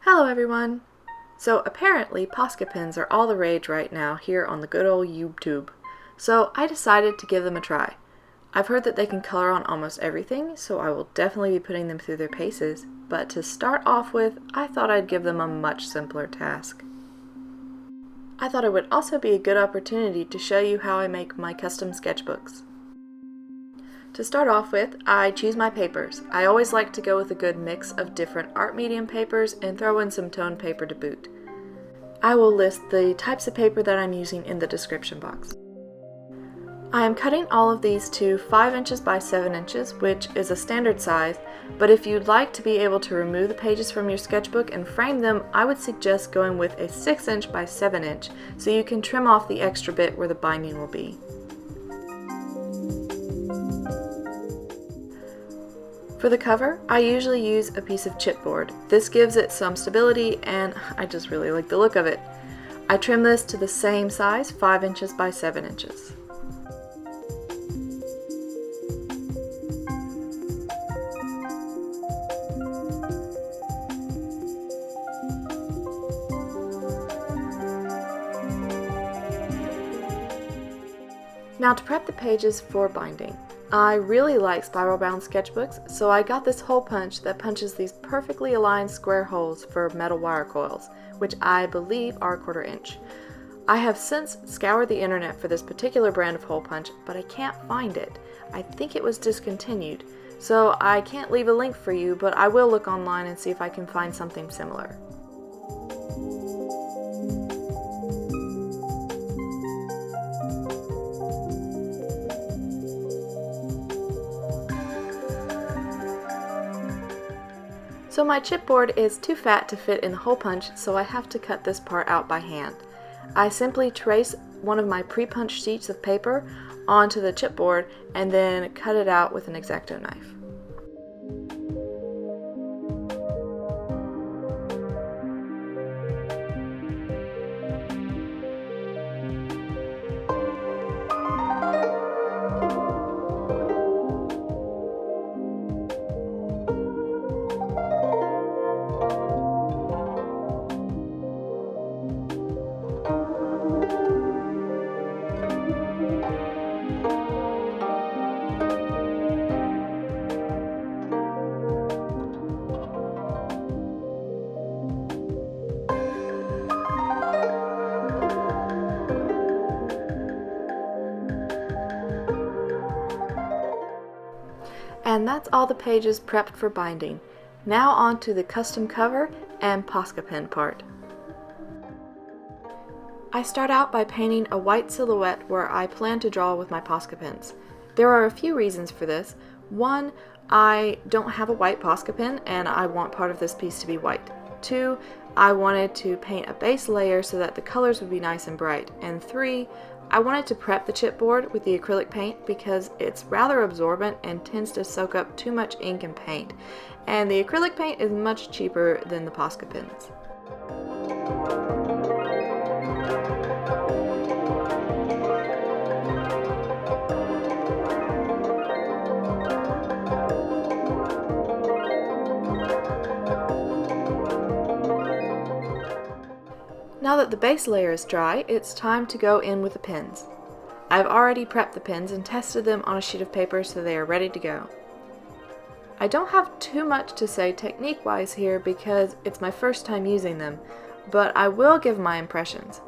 Hello everyone! So apparently Posca pens are all the rage right now here on the good old YouTube. So I decided to give them a try. I've heard that they can color on almost everything, so I will definitely be putting them through their paces, but to start off with, I thought I'd give them a much simpler task. I thought it would also be a good opportunity to show you how I make my custom sketchbooks. To start off with, I choose my papers. I always like to go with a good mix of different art medium papers and throw in some toned paper to boot. I will list the types of paper that I'm using in the description box. I am cutting all of these to 5 inches by 7 inches, which is a standard size, but if you'd like to be able to remove the pages from your sketchbook and frame them, I would suggest going with a 6 inch by 7 inch so you can trim off the extra bit where the binding will be. For the cover, I usually use a piece of chipboard. This gives it some stability and I just really like the look of it. I trim this to the same size, 5 inches by 7 inches. Now to prep the pages for binding. I really like spiral bound sketchbooks, so I got this hole punch that punches these perfectly aligned square holes for metal wire coils, which I believe are 1/4 inch. I have since scoured the internet for this particular brand of hole punch, but I can't find it. I think it was discontinued, so I can't leave a link for you, but I will look online and see if I can find something similar. So my chipboard is too fat to fit in the hole punch, so I have to cut this part out by hand. I simply trace one of my pre-punched sheets of paper onto the chipboard and then cut it out with an X-Acto knife. And that's all the pages prepped for binding. Now on to the custom cover and Posca pen part. I start out by painting a white silhouette where I plan to draw with my Posca pens. There are a few reasons for this. One, I don't have a white Posca pen and I want part of this piece to be white. Two, I wanted to paint a base layer so that the colors would be nice and bright. And three, I wanted to prep the chipboard with the acrylic paint because it's rather absorbent and tends to soak up too much ink and paint. And the acrylic paint is much cheaper than the Posca pens. Now that the base layer is dry, it's time to go in with the pens. I've already prepped the pens and tested them on a sheet of paper so they are ready to go. I don't have too much to say technique-wise here because it's my first time using them, but I will give my impressions.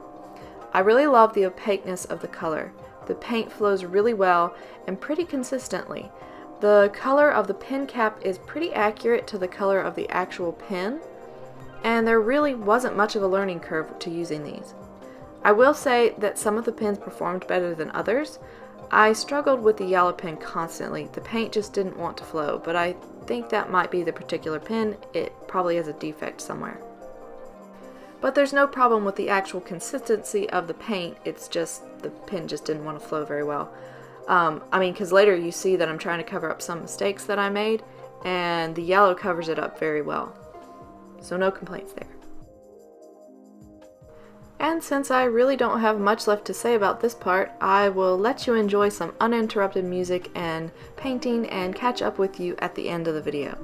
I really love the opaqueness of the color. The paint flows really well and pretty consistently. The color of the pen cap is pretty accurate to the color of the actual pen, and there really wasn't much of a learning curve to using these. I will say that some of the pens performed better than others. I struggled with the yellow pen constantly. The paint just didn't want to flow, but I think that might be the particular pen. It probably has a defect somewhere. But there's no problem with the actual consistency of the paint, it's just the pen just didn't want to flow very well. Because later you see that I'm trying to cover up some mistakes that I made, and the yellow covers it up very well. So no complaints there. And since I really don't have much left to say about this part, I will let you enjoy some uninterrupted music and painting and catch up with you at the end of the video.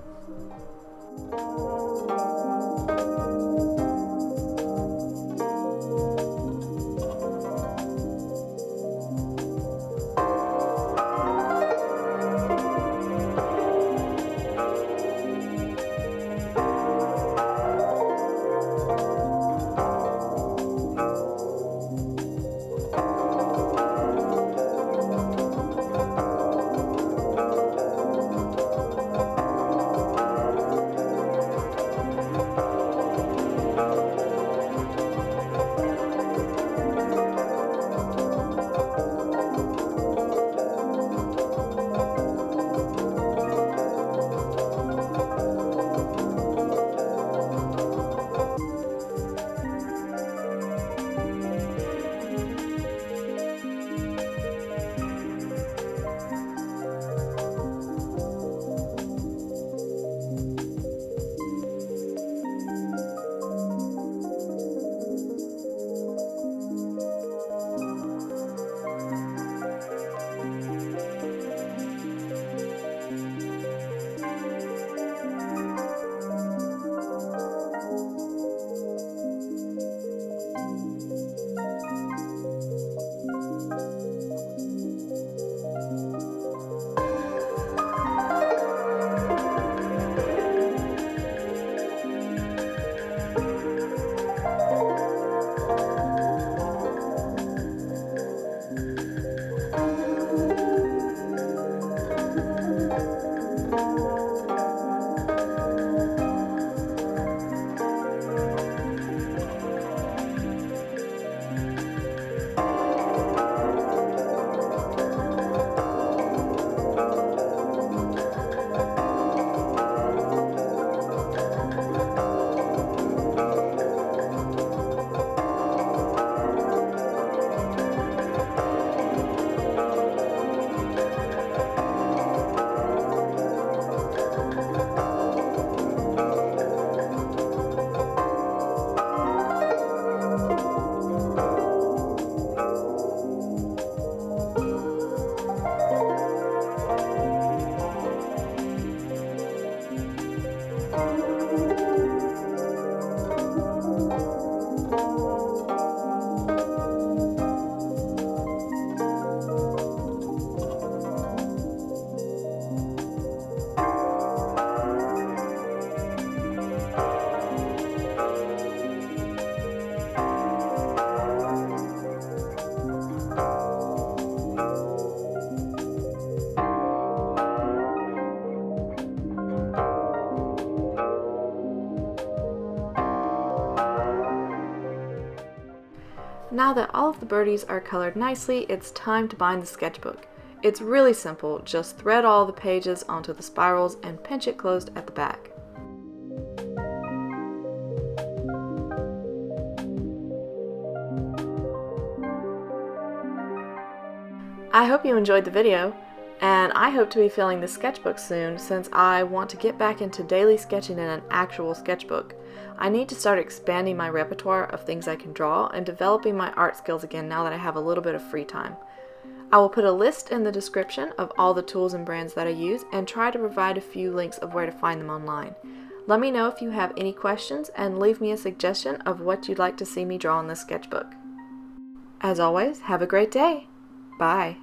Now that all of the birdies are colored nicely, it's time to bind the sketchbook. It's really simple, just thread all the pages onto the spirals and pinch it closed at the back. I hope you enjoyed the video, and I hope to be filling the sketchbook soon since I want to get back into daily sketching in an actual sketchbook. I need to start expanding my repertoire of things I can draw and developing my art skills again now that I have a little bit of free time. I will put a list in the description of all the tools and brands that I use and try to provide a few links of where to find them online. Let me know if you have any questions and leave me a suggestion of what you'd like to see me draw in this sketchbook. As always, have a great day! Bye!